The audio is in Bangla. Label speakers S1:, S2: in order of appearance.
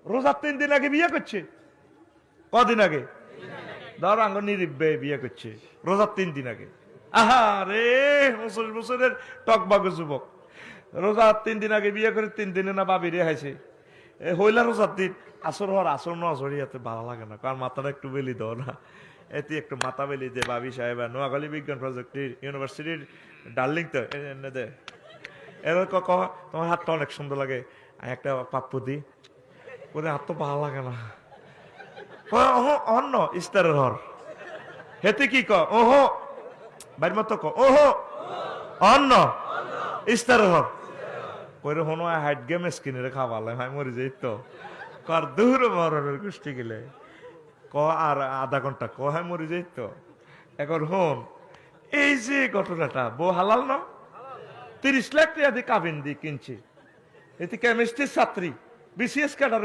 S1: রোজার 3 দিন আগে বিয়ে করছে। কদিন আগে? ধর আঙ্গ নিরিব্বে বিয়ে করছে রোজার 3 দিন আগে। আহা রে 40 বছরের টকবাগো যুবক রোজার 3 দিন আগে বিয়ে করে 3 দিনে না বাবি রে হাইছে। হইলা রোজার দিন আসর হওয়ার আসর নজরিয়াতে ভালো লাগে না, কারণ মাথাটা একটু বেলি দাও না, এতে একটু মাথা বেলি যে বাবি সাহেব নোয়াখালী বিজ্ঞান প্রযুক্তি ইউনিভার্সিটির ডার্লিং তো এনে দে এর তোমার হাতটা অনেক সুন্দর লাগে, একটা পাপ্পু দি ওদের হাত তো ভালো লাগে না। অন্য ইস্তারের হর হেতে কি ক ওহো বাইর মতো ক ওহো অন্য ইস্তারের হর কইরে হনো হাইট গেম স্কিনে খাওয়ালে ভাই মরে যাই তো কর দূর মরণের গোষ্ঠী গেলে ক আর আধা ঘন্টা ক হয় মরে যাই তো। এখন হন এই যে ঘটনাটা বউ হালাল না 30 লাখ টাকা দিয়ে কাবিন দিয়ে কিনছে, এতে কেমিস্ট্রির ছাত্রী বিসিএস ক্যাডার